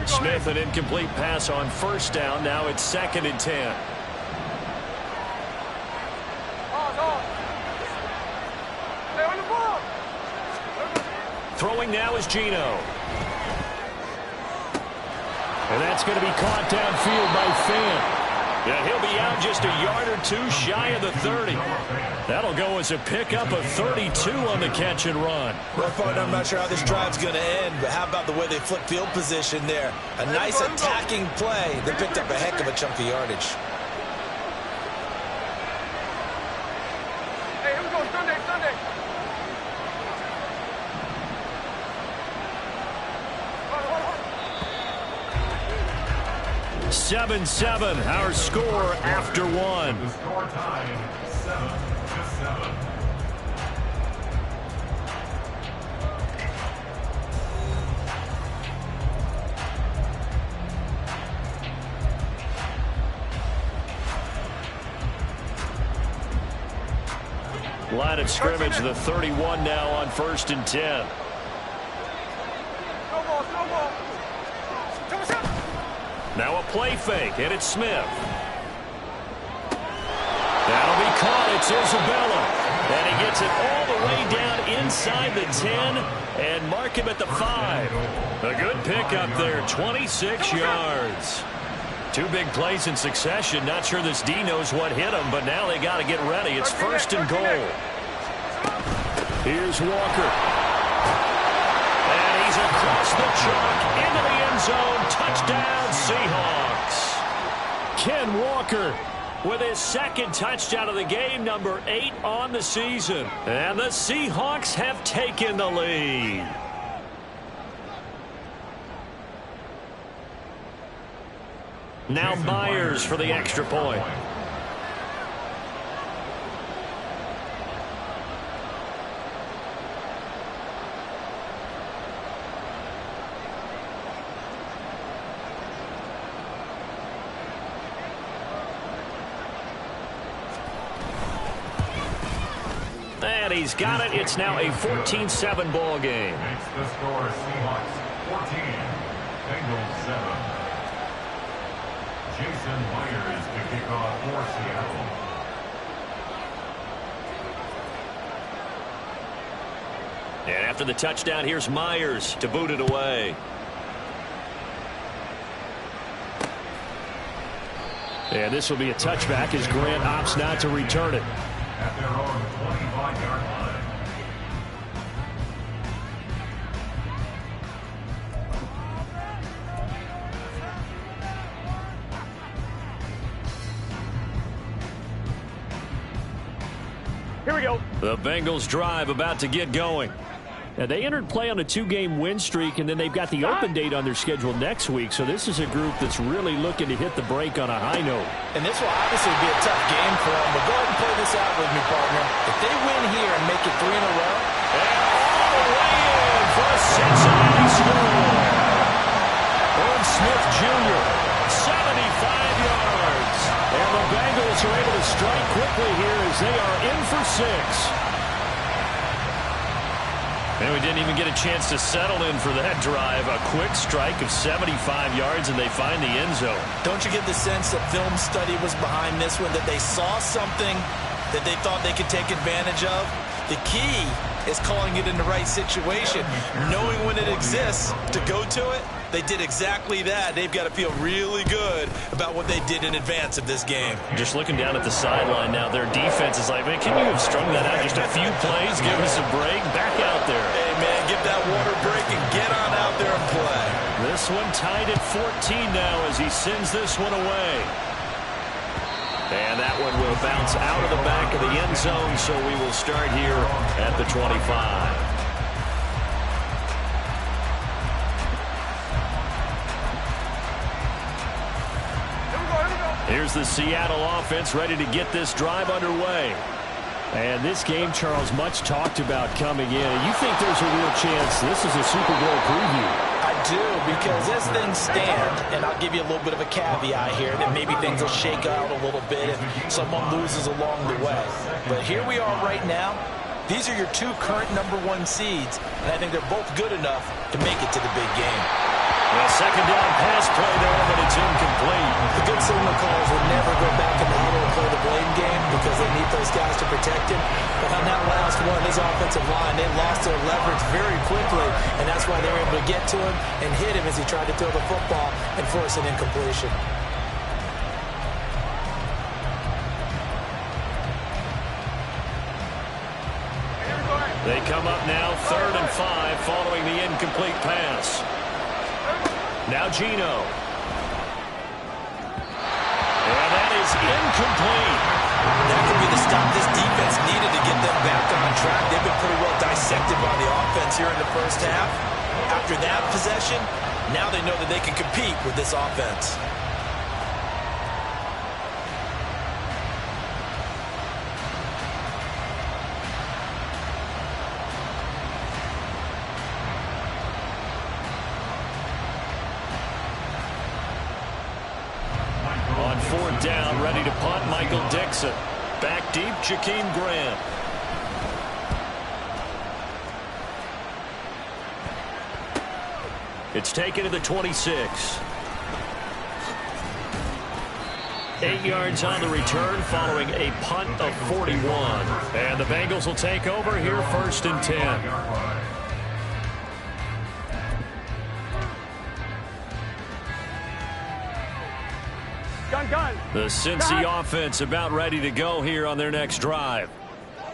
Smith, an incomplete pass on first down. Now it's 2nd and 10. Throwing now is Geno. And that's going to be caught downfield by Fant. Yeah, he'll be out just a yard or two shy of the 30. That'll go as a pickup of 32 on the catch and run. Well, partner, I'm not sure how this drive's going to end, but how about the way they flip field position there? A nice attacking play. They picked up a heck of a chunk of yardage. Hey, here we go, Sunday. 7-7, our score after one. The score tied 7-7. Line of scrimmage, the 31 now on 1st and 10. Now a play fake, and it's Smith. That'll be caught. It's Isabella. And he gets it all the way down inside the 10 and mark him at the 5. A good pickup there, 26 yards. 2 big plays in succession. Not sure this D knows what hit him, but now they got to get ready. It's 1st and goal. Here's Walker. And he's across the chalk into the end zone. Touchdown, Seahawks. Ken Walker with his 2nd touchdown of the game, number 8 on the season. And the Seahawks have taken the lead. Now Myers for the extra point. And he's got it. It's now a 14-7 ball game. Makes the score Seahawks 14, Bengals 7. Jason Myers to kick off for Seattle. And after the touchdown, here's Myers to boot it away. And this will be a touchback as Grant opts not to return it. At their own 25-yard line. Here we go. The Bengals drive about to get going. Now, they entered play on a 2-game win streak, and then they've got the open date on their schedule next week. So this is a group that's really looking to hit the break on a high note. And this will obviously be a tough game for them, but go ahead and play this out with me, partner. If they win here and make it 3 in a row. And all the way in for a Cincinnati score. Irv Smith Jr., 75 yards. And the Bengals are able to strike quickly here as they are in for 6. And we didn't even get a chance to settle in for that drive. A quick strike of 75 yards, and they find the end zone. Don't you get the sense that film study was behind this one, that they saw something that they thought they could take advantage of? The key is calling it in the right situation, knowing when it exists to go to it. They did exactly that. They've got to feel really good about what they did in advance of this game. Just looking down at the sideline now, their defense is like, man, can you have strung that out just a few plays? Give us a break. Back out there. Hey, man, give that water break and get on out there and play. This one tied at 14 now as he sends this one away. And that one will bounce out of the back of the end zone, so we will start here at the 25. Here's the Seattle offense ready to get this drive underway. And this game, Charles, much talked about coming in. And you think there's a real chance this is a Super Bowl preview? I do, because as things stand, and I'll give you a little bit of a caveat here, that maybe things will shake out a little bit if someone loses along the way. But here we are right now. These are your 2 current #1 seeds, and I think they're both good enough to make it to the big game. A second down pass play there, but it's incomplete. The good signal callers will never go back in the huddle and play the blame game because they need those guys to protect him. But on that last one, his offensive line, they lost their leverage very quickly, and that's why they were able to get to him and hit him as he tried to throw the football and force an incompletion. They come up now 3rd and 5 following the incomplete pass. Now Geno. And that is incomplete. That could be the stop this defense needed to get them back on track. They've been pretty well dissected by the offense here in the first half. After that possession, now they know that they can compete with this offense. On 4th down, ready to punt, Michael Dixon. Back deep, Jakeem Grant. It's taken to the 26. 8 yards on the return following a punt of 41. And the Bengals will take over here 1st and 10. The Cincy offense about ready to go here on their next drive.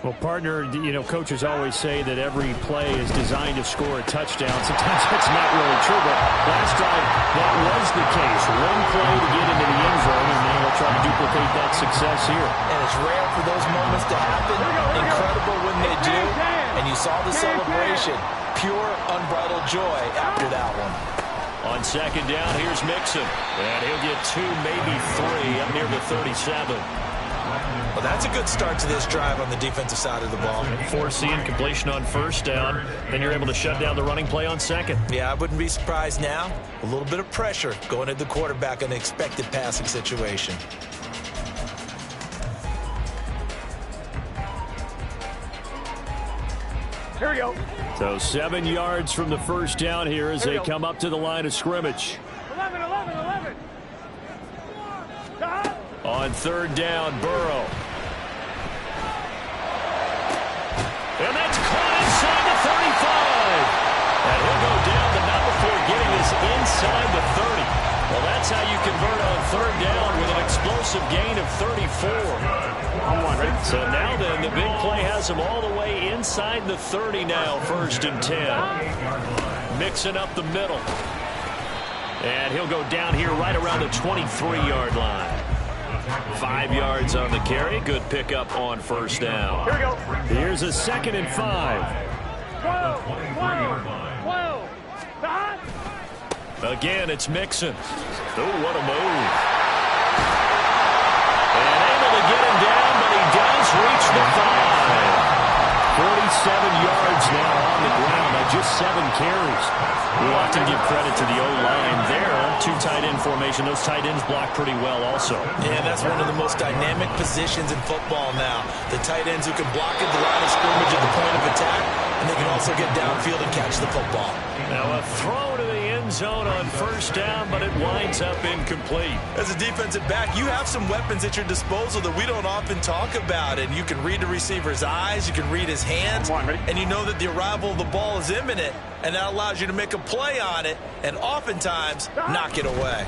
Well, partner, you know, coaches always say that every play is designed to score a touchdown. Sometimes that's not really true, but last drive, that was the case. One play to get into the end zone, and then they'll try to duplicate that success here. And it's rare for those moments to happen. Incredible when they do. And you saw the celebration. Pure, unbridled joy after that one. On 2nd down, here's Mixon. And he'll get 2, maybe 3 up near the 37. Well, that's a good start to this drive on the defensive side of the ball. Force the incompletion on 1st down. Then you're able to shut down the running play on 2nd. Yeah, I wouldn't be surprised now. A little bit of pressure going at the quarterback in an expected passing situation. Here we go. So 7 yards from the 1st down here as they come up to the line of scrimmage. 11. On 3rd down, Burrow. And that's caught inside the 35. And he'll go down, but not before getting this inside the 30. Well, that's how you convert on 3rd down with an explosive gain of 34. So now then, the big play has him all the way inside the 30 now, 1st and 10. Mixing up the middle. And he'll go down here right around the 23-yard line. 5 yards on the carry. Good pickup on 1st down. Here we go. Here's a 2nd and 5. 12. Again, it's Mixon. Oh, what a move. And able to get him down, but he does reach the 5. 47 yards now on the ground by just 7 carries. We'll often give credit to the O-line there. 2 tight end formation. Those tight ends block pretty well also. Yeah, that's one of the most dynamic positions in football now. The tight ends who can block at the line of scrimmage at the point of attack, and they can also get downfield and catch the football. Now a throw to the end zone on 1st down, but it winds up incomplete. As a defensive back, you have some weapons at your disposal that we don't often talk about, and you can read the receiver's eyes, you can read his hands, and you know that the arrival of the ball is imminent, and that allows you to make a play on it and oftentimes knock it away.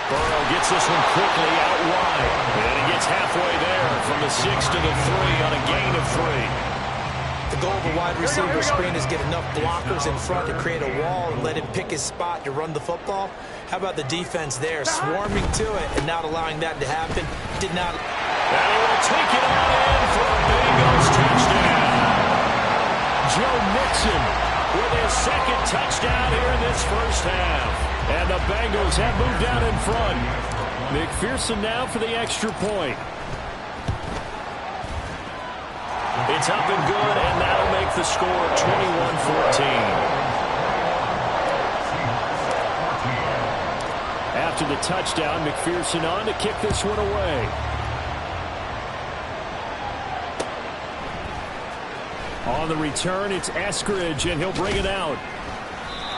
Burrow gets this one quickly out wide, and he gets halfway there from the 6 to the 3 on a gain of 3. The goal of a wide receiver screen is get enough blockers in front to create a wall and let him pick his spot to run the football. How about the defense there, swarming to it and not allowing that to happen? Did not. And he will take it on in for a Bengals touchdown. Joe Mixon with his 2nd touchdown here in this first half. And the Bengals have moved out in front. McPherson now for the extra point. It's up and good, and that'll make the score 21-14. After the touchdown, McPherson on to kick this one away. On the return, it's Eskridge, and he'll bring it out.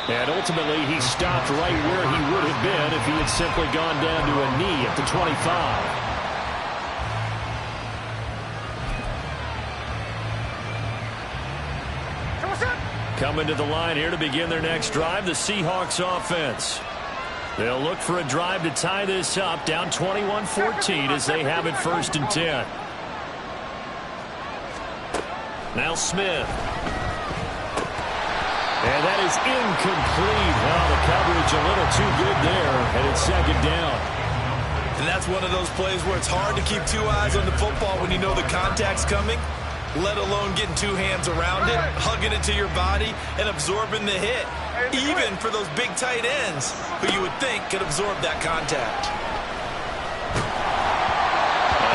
And ultimately, he stopped right where he would have been if he had simply gone down to a knee at the 25. Coming to the line here to begin their next drive, the Seahawks offense. They'll look for a drive to tie this up, down 21-14 as they have it 1st and 10. Now Smith. And that is incomplete. Well, the coverage a little too good there, and it's 2nd down. And that's one of those plays where it's hard to keep 2 eyes on the football when you know the contact's coming, let alone getting 2 hands around it, hugging it to your body, and absorbing the hit, even for those big tight ends who you would think could absorb that contact.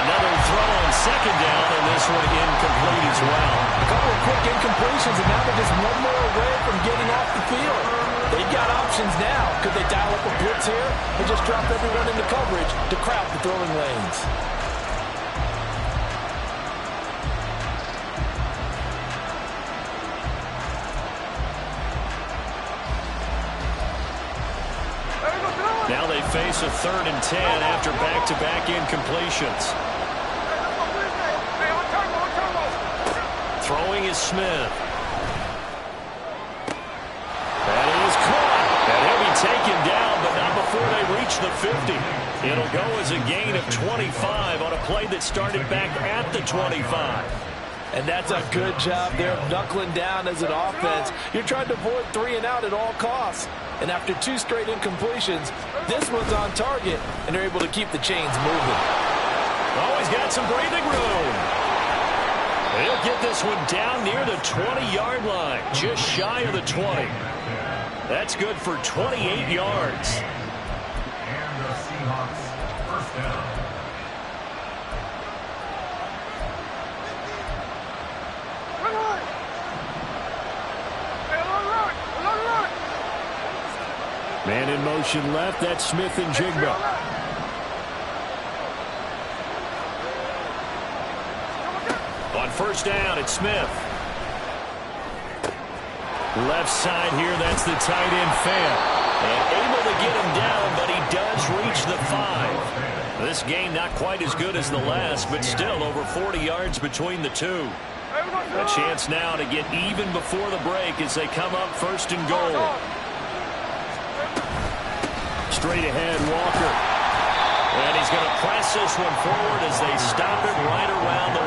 Another throw on 2nd down, and this one incomplete as well. A couple of quick incompletions, and now they're just one more away from getting off the field. They've got options now. Could they dial up a blitz here and just drop everyone into coverage to crowd the throwing lanes? Now they face a 3rd and 10 after back-to-back incompletions. Throwing is Smith. That is caught. And he'll be taken down, but not before they reach the 50. It'll go as a gain of 25 on a play that started back at the 25. And that's a good job there of knuckling down as an offense. You're trying to avoid 3 and out at all costs. And after 2 straight incompletions, this one's on target, and they're able to keep the chains moving. Oh, he's got some breathing room. He'll get this one down near the 20-yard line, just shy of the 20. That's good for 28 yards. And the Seahawks 1st down. Man in motion left. That's Smith and Jigba. On 1st down, it's Smith. Left side here, that's the tight end Fan. And able to get him down, but he does reach the 5. This game not quite as good as the last, but still over 40 yards between the two. A chance now to get even before the break as they come up 1st and goal. Straight ahead, Walker. And he's going to press this one forward as they stop it right around the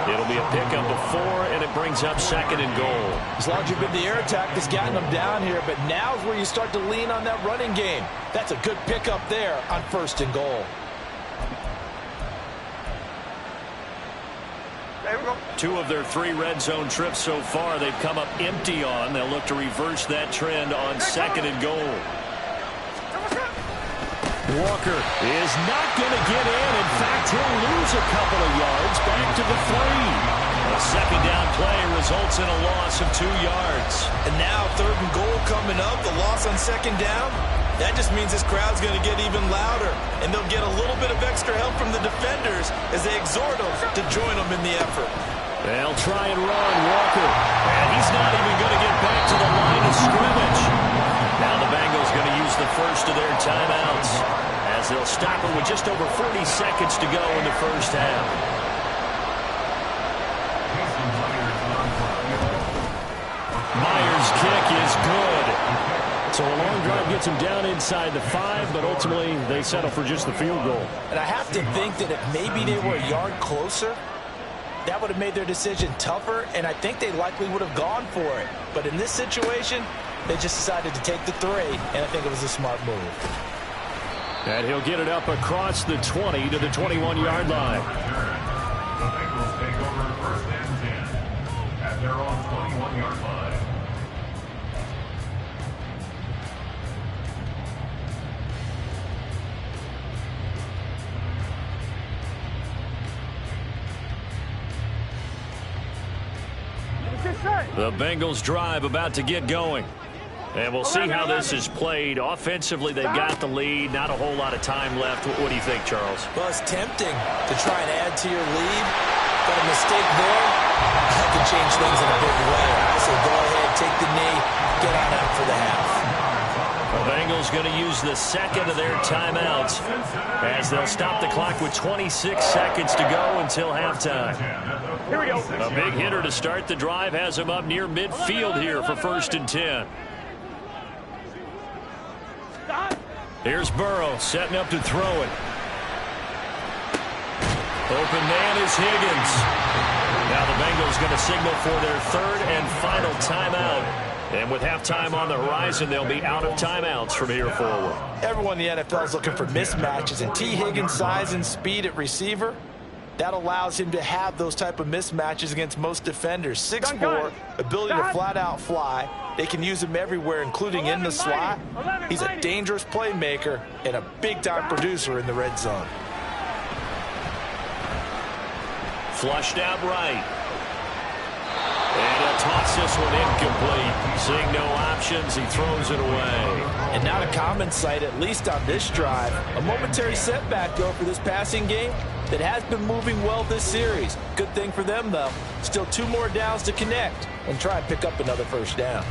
1. It'll be a pickup of 4, and it brings up 2nd and goal. As large as the air attack has gotten them down here, but now's where you start to lean on that running game. That's a good pickup there on 1st and goal. There we go. 2 of their 3 red zone trips so far they've come up empty on. They'll look to reverse that trend on 2nd and goal. Walker is not going to get in. In fact, he'll lose a couple of yards back to the 3. A 2nd down play results in a loss of 2 yards. And now 3rd and goal coming up, the loss on 2nd down. That just means this crowd's going to get even louder, and they'll get a little bit of extra help from the defenders as they exhort them to join them in the effort. They'll try and run Walker, and he's not even going to get back to the line of scrimmage. Now the Bengals going to use the first of their timeouts as they'll stop it with just over 40 seconds to go in the 1st half. Myers' kick is good. So a long drive gets them down inside the 5, but ultimately they settle for just the field goal. And I have to think that if maybe they were a yard closer, that would have made their decision tougher, and I think they likely would have gone for it. But in this situation, they just decided to take the 3, and I think it was a smart move. And he'll get it up across the 20 to the 21-yard line. The Bengals take over 1st and 10 at their own 21-yard line. The Bengals drive about to get going. And we'll see how this is played. Offensively, they've got the lead. Not a whole lot of time left. What do you think, Charles? Well, it's tempting to try and add to your lead, but a mistake there, that could change things in a big way. I say go ahead, take the knee, get on out for the half. The Bengals going to use the second of their timeouts as they'll stop the clock with 26 seconds to go until halftime. Here we go. A big hitter to start the drive has him up near midfield here for 1st and 10. Here's Burrow setting up to throw it. Open man is Higgins. Now the Bengals going to signal for their 3rd and final timeout. And with halftime on the horizon, they'll be out of timeouts from here forward. Everyone in the NFL is looking for mismatches, and T. Higgins' size and speed at receiver, that allows him to have those type of mismatches against most defenders. 6'4", ability to flat-out fly. They can use him everywhere, including in the slot. He's a dangerous playmaker and a big-time producer in the red zone. Flushed out right. And he'll toss this one incomplete. Seeing no options, he throws it away. And not a common sight, at least on this drive. A momentary setback, though, for this passing game that has been moving well this series. Good thing for them, though. Still 2 more downs to connect and try and pick up another 1st down.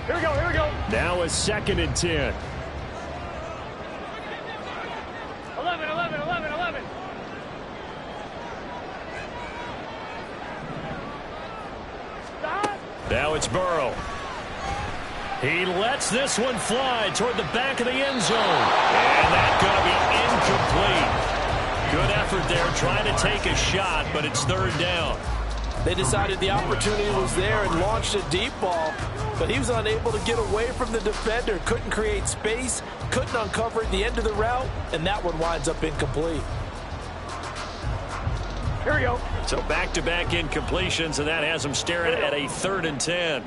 Here we go, here we go. Now a 2nd and 10. 11. Now it's Burrow. He lets this one fly toward the back of the end zone. And that's going to be incomplete. Good effort there trying to take a shot, but it's 3rd down. They decided the opportunity was there and launched a deep ball, but he was unable to get away from the defender. Couldn't create space, couldn't uncover at the end of the route, and that one winds up incomplete. Here we go. So back-to-back incompletions, and that has them staring at a 3rd and 10.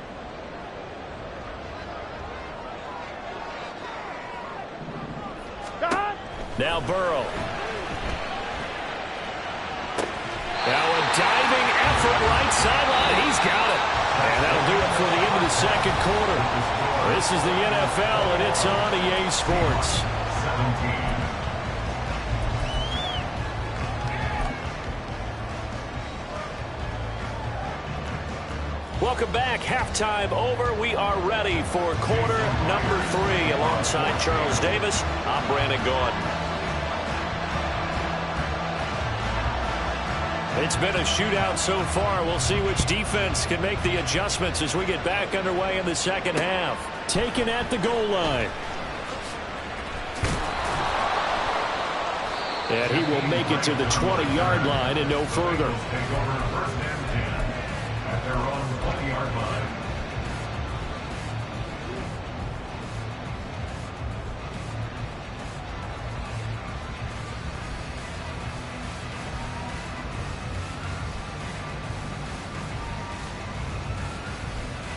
Now Burrow. Now a diving effort right sideline. He's got it. And that'll do it for the end of the 2nd quarter. This is the NFL, and it's on EA Sports. Welcome back. Halftime over. We are ready for quarter number 3. Alongside Charles Davis, I'm Brandon Gaudin. It's been a shootout so far. We'll see which defense can make the adjustments as we get back underway in the 2nd half. Taken at the goal line. And he will make it to the 20-yard line and no further.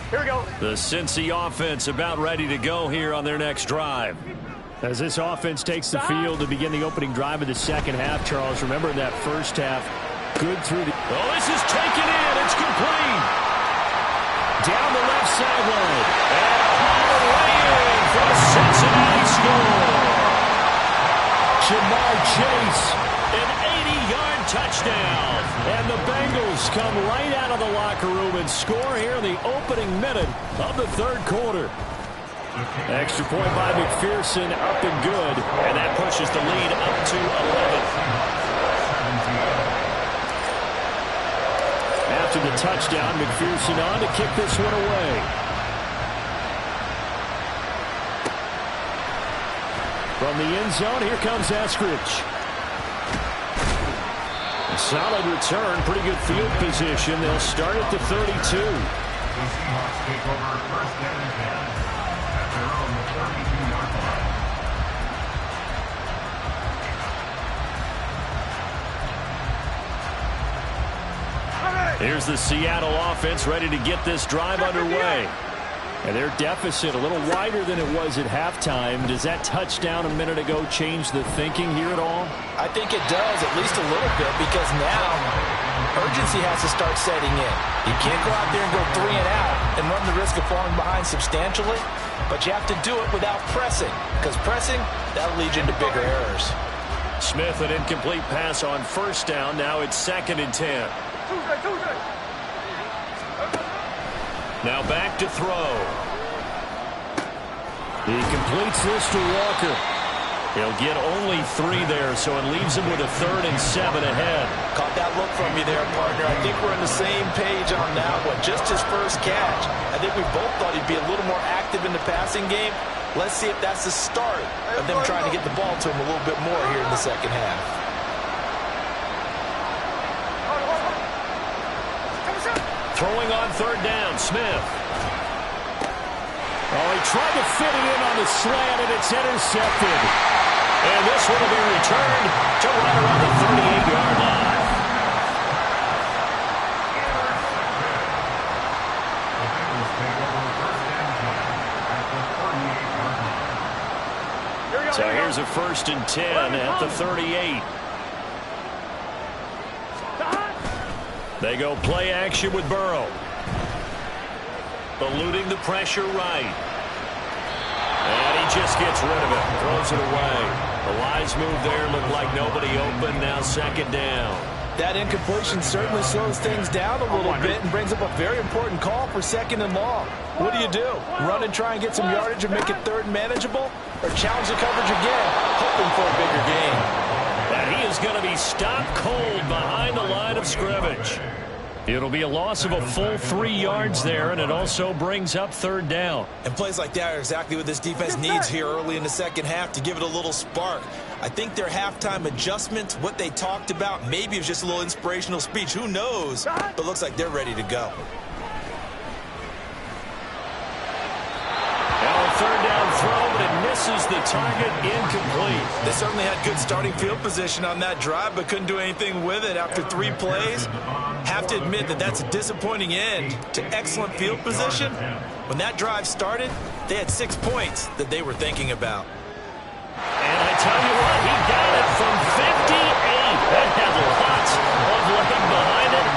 Here we go. The Cincy offense about ready to go here on their next drive. As this offense takes the field to begin the opening drive of the 2nd half, Charles, remember in that 1st half, good through the... Oh, this is taken in. It's complete. Down the left sideline. And all the way in for a Cincinnati score. Jamar Chase. An 80-yard touchdown. And the Bengals come right out of the locker room and score here in the opening minute of the 3rd quarter. Extra point by McPherson, up and good. And that pushes the lead up to 11. After the touchdown, McPherson on to kick this one away. From the end zone, here comes Eskridge. A solid return, pretty good field position. They'll start at the 32. The Seahawks take over 1st down and 10 at their own 32-yard line. Here's the Seattle offense ready to get this drive underway. And their deficit a little wider than it was at halftime. Does that touchdown a minute ago change the thinking here at all? I think it does, at least a little bit, because now urgency has to start setting in. You can't go out there and go 3 and out and run the risk of falling behind substantially, but you have to do it without pressing, because pressing, that'll lead you into bigger errors. Smith, an incomplete pass on 1st down. Now it's 2nd and 10. Now back to throw. He completes this to Walker. He'll get only 3 there, so it leaves him with a 3rd and 7 ahead. Caught that look from you there, partner. I think we're on the same page on that one. Just his first catch. I think we both thought he'd be a little more active in the passing game. Let's see if that's the start of them trying to get the ball to him a little bit more here in the second half. Throwing on 3rd down, Smith. Oh, he tried to fit it in on the slant, and it's intercepted. And this one will be returned to right around the 38-yard line. So here's a 1st and 10 at the 38. They go play action with Burrow. Eluding the pressure right. And he just gets rid of it. Throws it away. A wise move there. Looked like nobody open. Now 2nd down. That incompletion certainly slows things down a little bit and brings up a very important call for 2nd and long. What do? Run and try and get some yardage and make it 3rd and manageable? Or challenge the coverage again, hoping for a bigger gain? And he is going to be stopped cold behind the line of scrimmage. It'll be a loss of a full 3 yards there, and it also brings up 3rd down. And plays like that are exactly what this defense needs here early in the second half to give it a little spark. I think their halftime adjustment, what they talked about, maybe it was just a little inspirational speech. Who knows? But looks like they're ready to go. Now a 3rd down throw, but it misses the target, incomplete. They certainly had good starting field position on that drive, but couldn't do anything with it after 3 plays. Have to admit that that's a disappointing end to excellent field position. When that drive started, they had 6 points that they were thinking about. And I tell you what, he got it from 58. That had lots of leg behind it.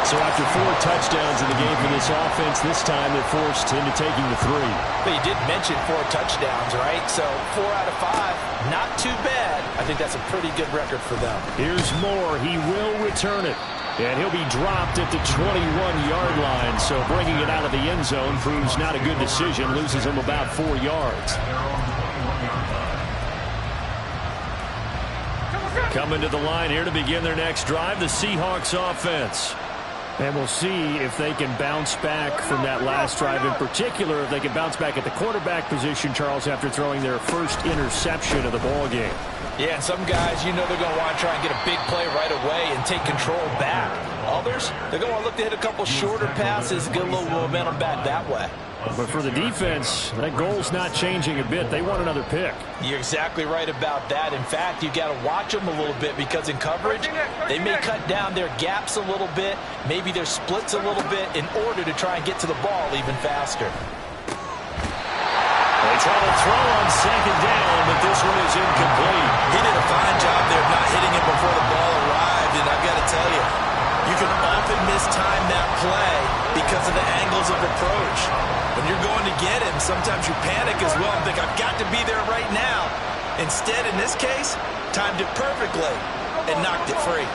So after 4 touchdowns in the game for this offense, this time they're forced into taking the 3. But you did mention 4 touchdowns, right? So 4 out of 5, not too bad. I think that's a pretty good record for them. Here's Moore. He will return it. And he'll be dropped at the 21-yard line. So bringing it out of the end zone proves not a good decision. Loses him about 4 yards. Coming to the line here to begin their next drive, the Seahawks offense. And we'll see if they can bounce back from that last drive. In particular, if they can bounce back at the quarterback position, Charles, after throwing their first interception of the ball game. Yeah, and some guys, you know they're going to want to try and get a big play right away and take control back. Others, they're going to want to look to hit a couple shorter passes, get a little momentum back that way. But for the defense, that goal's not changing a bit. They want another pick. You're exactly right about that. In fact, you've got to watch them a little bit because in coverage, they may cut down their gaps a little bit, maybe their splits a little bit in order to try and get to the ball even faster. They try to throw on 2nd down, but this one is incomplete. He did a fine job there of not hitting it before the ball arrived, and I've got to tell you, you can often mistime that play because of the angles of approach. When you're going to get him, sometimes you panic as well and think, I've got to be there right now. Instead, in this case, timed it perfectly and knocked it free.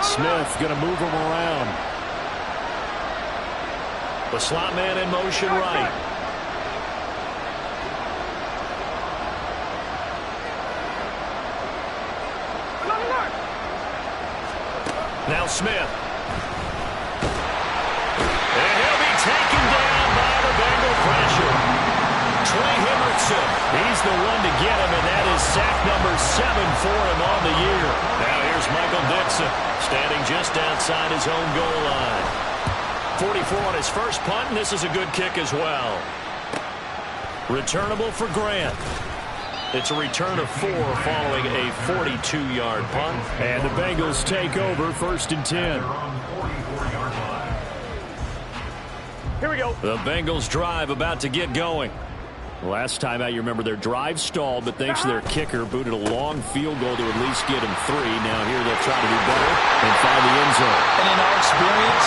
Smith going to move him around. The slot man in motion right. Now Smith. And he'll be taken down by the Bengal pressure. Trey Hendrickson. He's the one to get him, and that is sack number 7 for him on the year. Now here's Michael Dixon, standing just outside his own goal line. 44 on his first punt, and this is a good kick as well. Returnable for Grant. It's a return of 4 following a 42-yard punt. And the Bengals take over 1st and 10. Here we go. The Bengals drive about to get going. Last time out, you remember their drive stalled, but thanks to their kicker, booted a long field goal to at least get him 3. Now here they'll try to do better and find the end zone. And in our experience,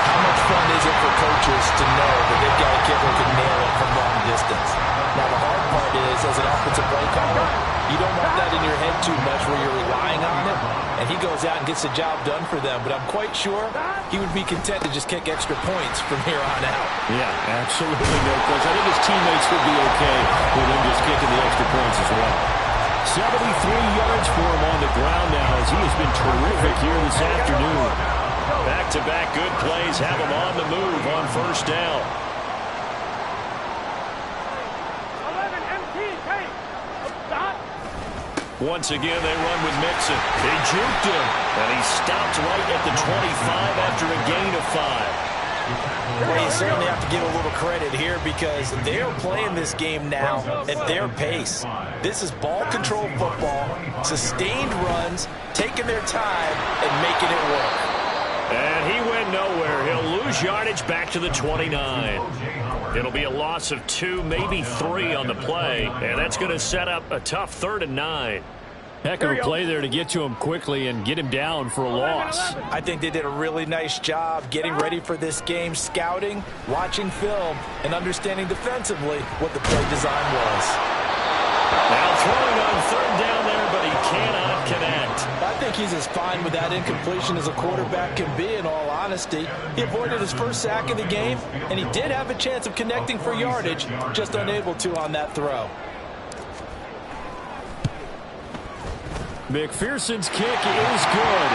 how much fun is it for coaches to know that they've got a kicker who can nail it from long distance? Now, the hard part is, as an offensive play caller, You don't want that in your head too much where you're relying on it, and he goes out and gets the job done for them. But I'm quite sure he would be content to just kick extra points from here on out. Yeah, absolutely no question. I think his teammates would be okay with him just kicking the extra points as well. 73 yards for him on the ground now as he has been terrific here this afternoon. Back-to-back good plays have him on the move on first down. Once again, they run with Mixon. They juked him, and he stopped right at the 25 after a gain of 5. Well, you certainly have to give a little credit here because they're playing this game now at their pace. This is ball control football, sustained runs, taking their time, and making it work. And he went nowhere. He'll lose yardage back to the 29. It'll be a loss of 2, maybe 3 on the play, and that's going to set up a tough 3rd and 9. Heck of a play there to get to him quickly and get him down for a loss. I think they did a really nice job getting ready for this game, scouting, watching film, and understanding defensively what the play design was. Now throwing on 3rd down there, but he cannot connect. I think he's as fine with that incompletion as a quarterback can be, in all honesty. He avoided his first sack of the game, and he did have a chance of connecting for yardage, just unable to on that throw. McPherson's kick is good.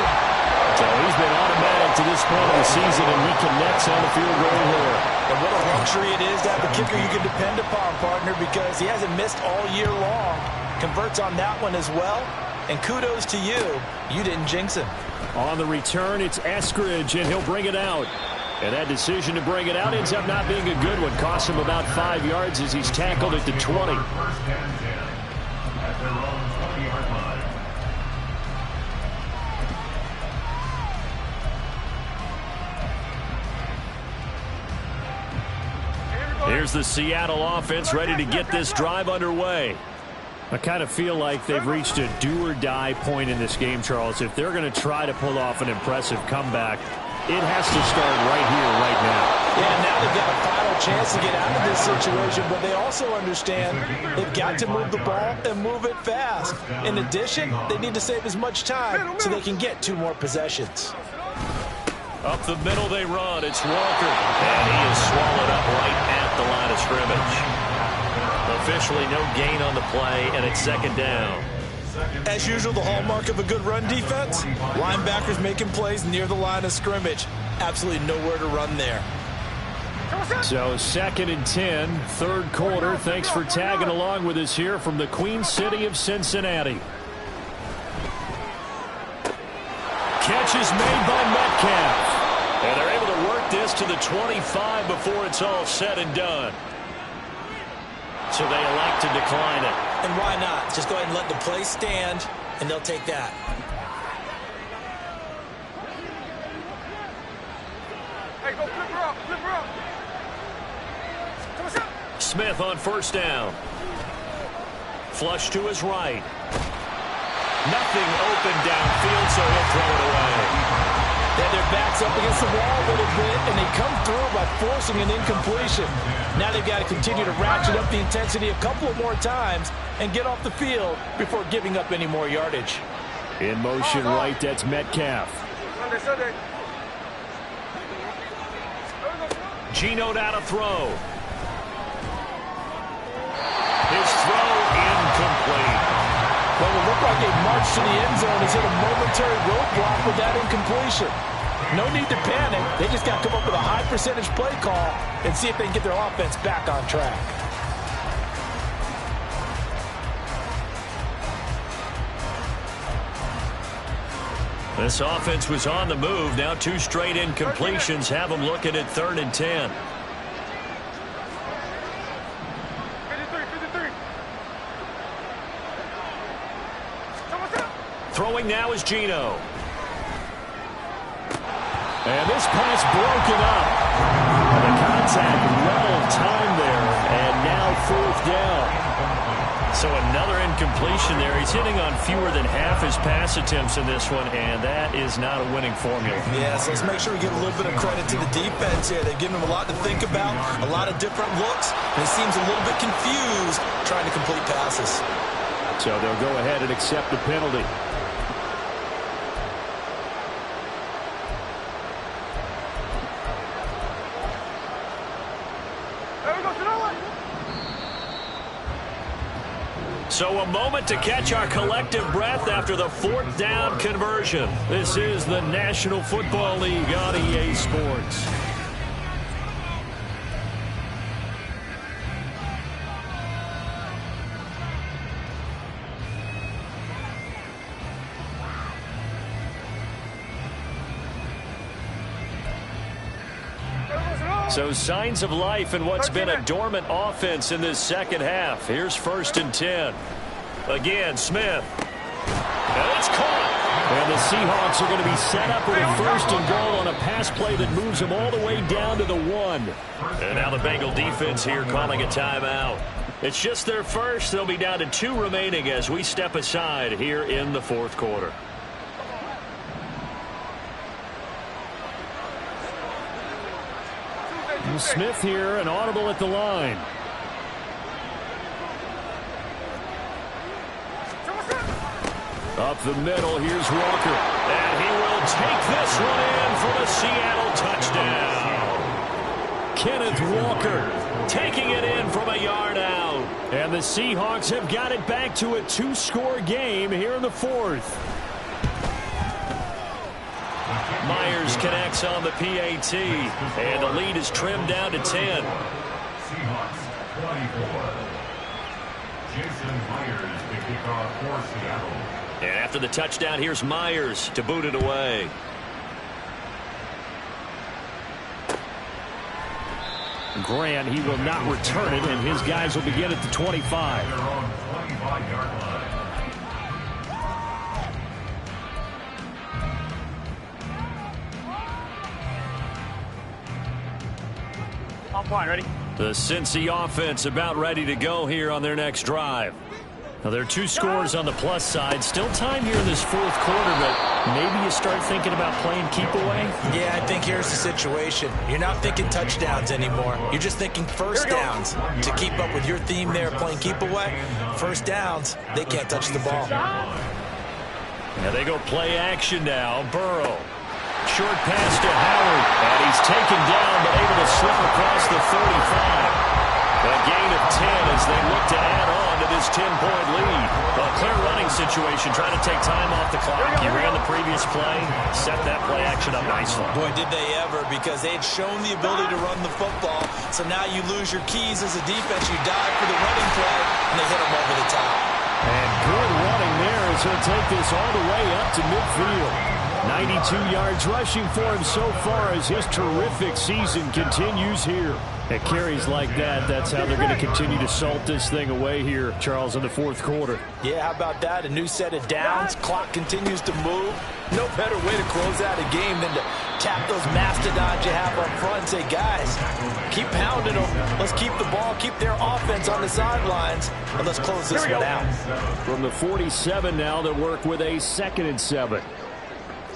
So he's been automatic to this point of the season, and he connects on the field goal here. And what a luxury it is to have a kicker you can depend upon, partner, because he hasn't missed all year long. Converts on that one as well. And kudos to you. You didn't jinx him. On the return, it's Eskridge, and he'll bring it out. And that decision to bring it out ends up not being a good one. Costs him about 5 yards as he's tackled at the 20. Here's the Seattle offense ready to get this drive underway. I kind of feel like they've reached a do-or-die point in this game, Charles. If they're going to try to pull off an impressive comeback, it has to start right here, right now. Yeah, now they've got a final chance to get out of this situation, but they also understand they've got to move the ball and move it fast. In addition, they need to save as much time so they can get 2 more possessions. Up the middle they run. It's Walker. And he is swallowed up right at the line of scrimmage. Officially no gain on the play, and it's 2nd down. As usual, the hallmark of a good run defense, linebackers making plays near the line of scrimmage. Absolutely nowhere to run there. So 2nd and 10, 3rd quarter. Thanks for tagging along with us here from the Queen City of Cincinnati. Catch is made by Metcalf. And they're able to work this to the 25 before it's all said and done. So they elect to decline it. And why not? Just go ahead and let the play stand, and they'll take that. Hey, go flip her up, flip her up. Smith on 1st down. Flush to his right. Nothing open downfield, so he'll throw it away. They had their backs up against the wall a little bit, and they come through by forcing an incompletion. Now they've got to continue to ratchet up the intensity a couple of more times and get off the field before giving up any more yardage. In motion right, that's Metcalf. Geno out to throw. His throw incomplete. Well, it looked like a march to the end zone has hit a momentary roadblock with that incompletion. No need to panic. They just got to come up with a high percentage play call and see if they can get their offense back on track. This offense was on the move. Now 2 straight incompletions have them looking at 3rd and 10. 53. Throwing now is Geno. And this pass broken up. The contact well timed there, and now 4th down. So another incompletion there. He's hitting on fewer than half his pass attempts in this one, and that is not a winning formula. Yeah, so let's make sure we give a little bit of credit to the defense here. They've given him a lot to think about, a lot of different looks, and he seems a little bit confused trying to complete passes. So they'll go ahead and accept the penalty. So a moment to catch our collective breath after the 4th down conversion. This is the National Football League on EA Sports. So signs of life in what's been a dormant offense in this second half. Here's 1st and 10. Again, Smith. And it's caught. And the Seahawks are going to be set up with a 1st and goal on a pass play that moves them all the way down to the 1. And now the Bengal defense here calling a timeout. It's just their first. They'll be down to 2 remaining as we step aside here in the 4th quarter. Smith here, an audible at the line. Up the middle, here's Walker. And he will take this one in for the Seattle touchdown. Kenneth Walker taking it in from a yard out. And the Seahawks have got it back to a 2-score game here in the 4th. Myers connects on the PAT, and the lead is trimmed down to 10. Seahawks 24. Jason Myers to kick off for Seattle. And after the touchdown, here's Myers to boot it away. Grant, he will not return it, and his guys will begin at the 25. They're on 25-yard line. I'm fine, ready? The Cincy offense about ready to go here on their next drive. Now, there are 2 scores on the plus side. Still time here in this 4th quarter, but maybe you start thinking about playing keep away? Yeah, I think here's the situation. You're not thinking touchdowns anymore. You're just thinking first downs. To keep up with your theme there, playing keep away, first downs, they can't touch the ball. Now they go play action now. Burrow. Short pass to Howard. And he's taken down, but able to slip across the 35. A gain of 10 as they look to add on to this 10-point lead. A clear running situation, trying to take time off the clock. He ran the previous play, set that play action up nicely. Boy, did they ever, because they had shown the ability to run the football. So now you lose your keys as a defense. You dive for the running play, and they hit them over the top. And good running there as he'll take this all the way up to midfield. 92 yards rushing for him so far as his terrific season continues here. At carries like that, that's how they're going to continue to salt this thing away here, Charles, in the 4th quarter. Yeah, how about that? A new set of downs. Clock continues to move. No better way to close out a game than to tap those mastodons you have up front and say, guys, keep pounding them. Let's keep the ball, keep their offense on the sidelines, and let's close this one out. From the 47 now, they'll work with a 2nd and 7.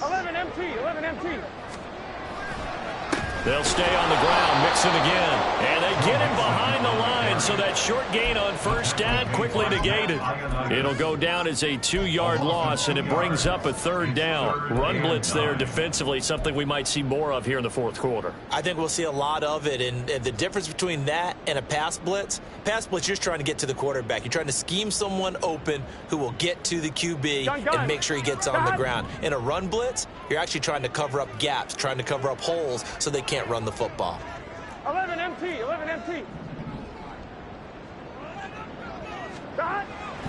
11 MT, 11 MT. They'll stay on the ground, mix it again. And they get him behind the line, so that short gain on 1st down quickly negated. It'll go down as a 2-yard loss, and it brings up a 3rd down. Run blitz there defensively, something we might see more of here in the 4th quarter. I think we'll see a lot of it, and the difference between that and a pass blitz, you're just trying to get to the quarterback. You're trying to scheme someone open who will get to the QB and make sure he gets on the ground. In a run blitz, you're actually trying to cover up gaps, trying to cover up holes so they can't run the football. 11 MT, 11 MT.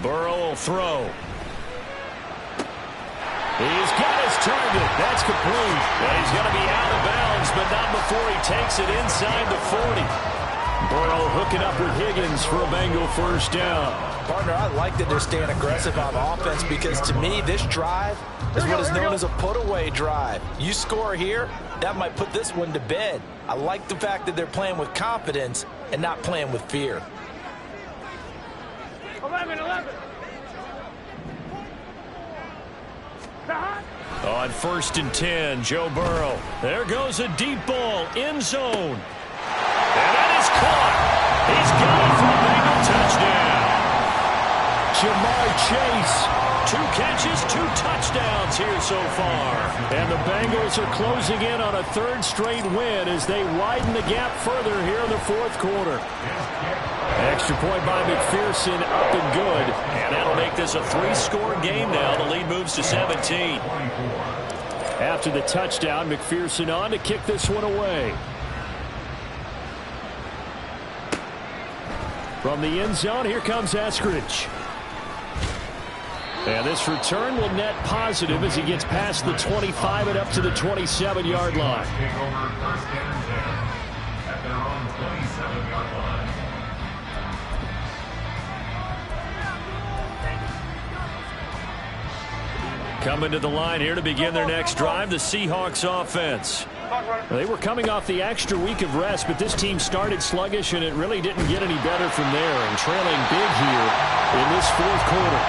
Burrow will throw. He's got his target. That's complete. And he's going to be out of bounds, but not before he takes it inside the 40. Burrow hooking up with Higgins for a Bengal 1st down. Partner, I like that they're staying aggressive on offense because, to me, this drive is what is known as a put-away drive. You score here, that might put this one to bed. I like the fact that they're playing with confidence and not playing with fear. 11. On 1st and 10, Joe Burrow. There goes a deep ball, end zone. And that is caught. He's got it for a Bengal touchdown. Jamar Chase. 2 catches, 2 touchdowns here so far. And the Bengals are closing in on a 3rd straight win as they widen the gap further here in the 4th quarter. Extra point by McPherson, up and good. And that'll make this a 3-score game now. The lead moves to 17. After the touchdown, McPherson on to kick this one away. From the end zone, here comes Eskridge. And this return will net positive as he gets past the 25 and up to the 27-yard line. Coming to the line here to begin their next drive, the Seahawks offense. They were coming off the extra week of rest, but this team started sluggish, and it really didn't get any better from there, and trailing big here in this 4th quarter.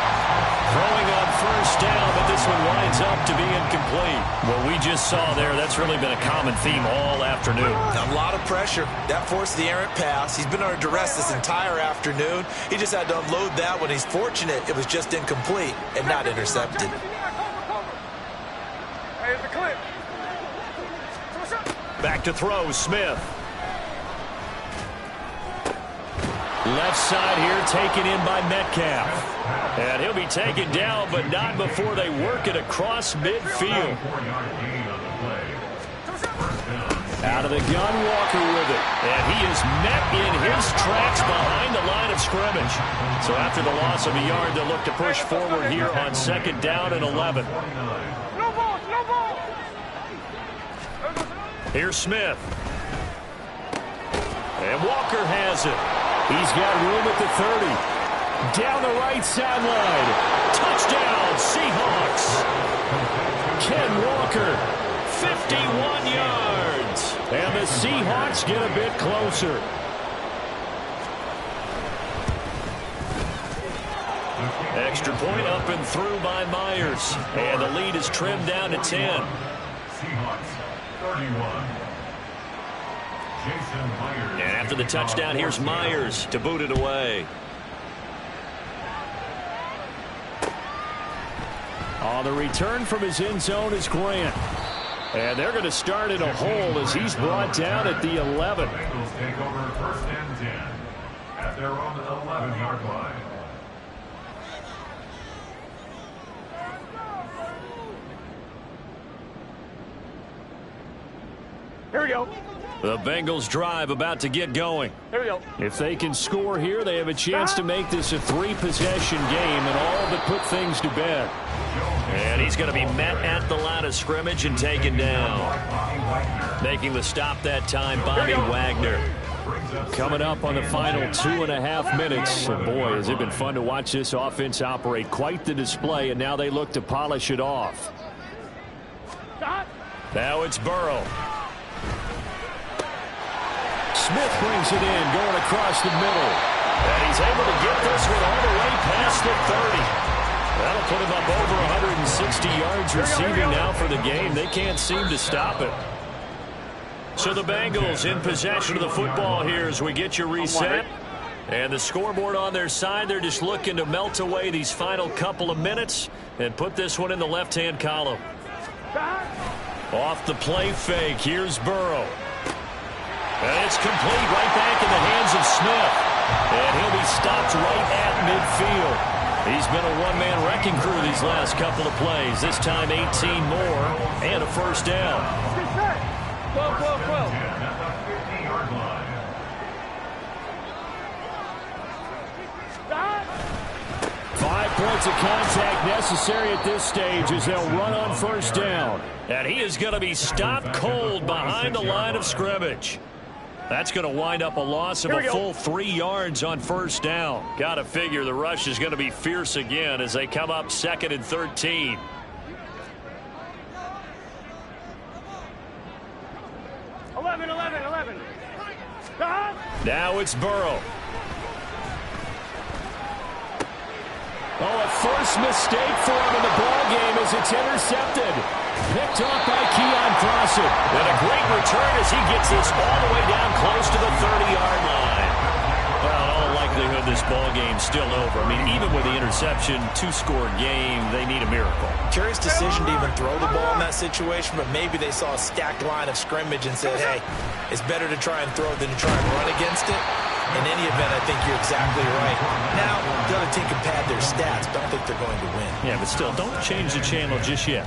Throwing on 1st down, but this one winds up to be incomplete. What we just saw there, that's really been a common theme all afternoon. A lot of pressure. That forced the errant pass. He's been under duress this entire afternoon. He just had to unload that one. He's fortunate it was just incomplete and not intercepted. Back to throw, Smith. Left side here taken in by Metcalf. And he'll be taken down, but not before they work it across midfield. Out of the gun, Walker with it. And he is met in his tracks behind the line of scrimmage. So after the loss of a yard, they'll look to push forward here on 2nd down and 11. Here's Smith. And Walker has it. He's got room at the 30. Down the right sideline. Touchdown, Seahawks. Ken Walker. 51 yards. And the Seahawks get a bit closer. Extra point up and through by Myers. And the lead is trimmed down to 10. Seahawks 31. And after the touchdown, here's Myers to boot it away. On the return from his end zone is Grant. And they're going to start in a hole as he's brought down at the 11. Bengals take over 1st and 10 at their own 11-yard line. Here we go. The Bengals drive about to get going. Here we go. If they can score here, they have a chance to make this a 3-possession game and all but put things to bed. And he's going to be met at the line of scrimmage and taken down. Making the stop that time, Bobby Wagner. Coming up on the final 2.5 minutes. And boy, has it been fun to watch this offense operate. Quite the display, and now they look to polish it off. Now it's Burrow. Smith brings it in, going across the middle. And he's able to get this one all the way past the 30. That'll put him up over 160 yards receiving now for the game. They can't seem to stop it. So the Bengals in possession of the football here as we get your reset. And the scoreboard on their side, they're just looking to melt away these final couple of minutes and put this one in the left-hand column. Off the play fake, here's Burrow. And it's complete right back in the hands of Smith. And he'll be stopped right at midfield. He's been a one-man wrecking crew these last couple of plays. This time 18 more and a 1st down. 12. 5 points of contact necessary at this stage as they'll run on 1st down. And he is going to be stopped cold behind the line of scrimmage. That's going to wind up a loss of a full 3 yards on 1st down. Got to figure the rush is going to be fierce again as they come up 2nd and 13. Now it's Burrow. Oh, a forced mistake for him in the ball game as it's intercepted. Picked off by Keon Fawcett. And a great return as he gets this all the way down close to the 30-yard line. Well, in all likelihood, likelihood this ball game's still over. I mean, even with the interception, 2-score game, they need a miracle. Curious decision to even throw the ball in that situation, but maybe they saw a stacked line of scrimmage and said, hey, it's better to try and throw than to try and run against it. In any event, I think you're exactly right. Now, the other team can pad their stats, but I don't think they're going to win. Yeah, but still, don't change the channel just yet.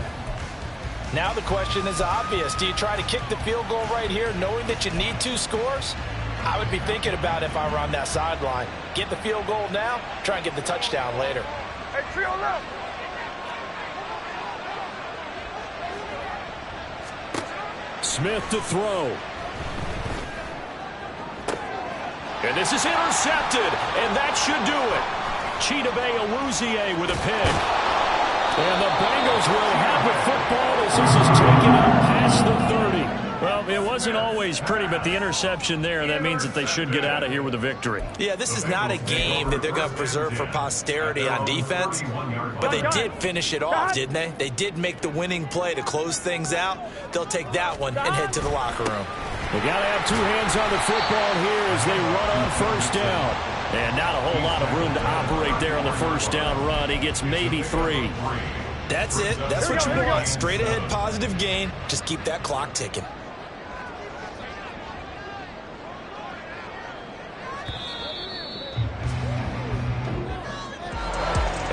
Now the question is obvious. Do you try to kick the field goal right here knowing that you need 2 scores? I would be thinking about if I were on that sideline. Get the field goal now, try and get the touchdown later. Hey, trio left. Smith to throw. And this is intercepted, and that should do it. Chidobe Awuzie with a pick. And the Bengals will have the football as this is taken up past the 30. Well, it wasn't always pretty, but the interception there, that means that they should get out of here with a victory. Yeah, this is not a game that they're going to preserve for posterity on defense, but they did finish it off, didn't they? They did make the winning play to close things out. They'll take that one and head to the locker room. They got to have 2 hands on the football here as they run on first down. And not a whole lot of room to operate there on the first down run. He gets maybe 3. That's it. That's what you want. Straight ahead positive gain. Just keep that clock ticking.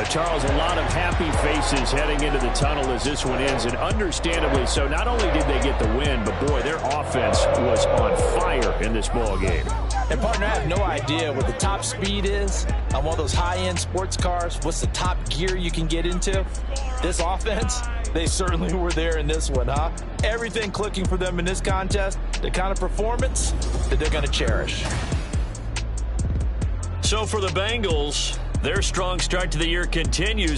Charles, a lot of happy faces heading into the tunnel as this one ends, and understandably so. Not only did they get the win, but boy, their offense was on fire in this ball game. And partner, I have no idea what the top speed is on one of those high-end sports cars. What's the top gear you can get into? This offense, they certainly were there in this one, huh? Everything clicking for them in this contest, the kind of performance that they're going to cherish. So for the Bengals, their strong start to the year continues.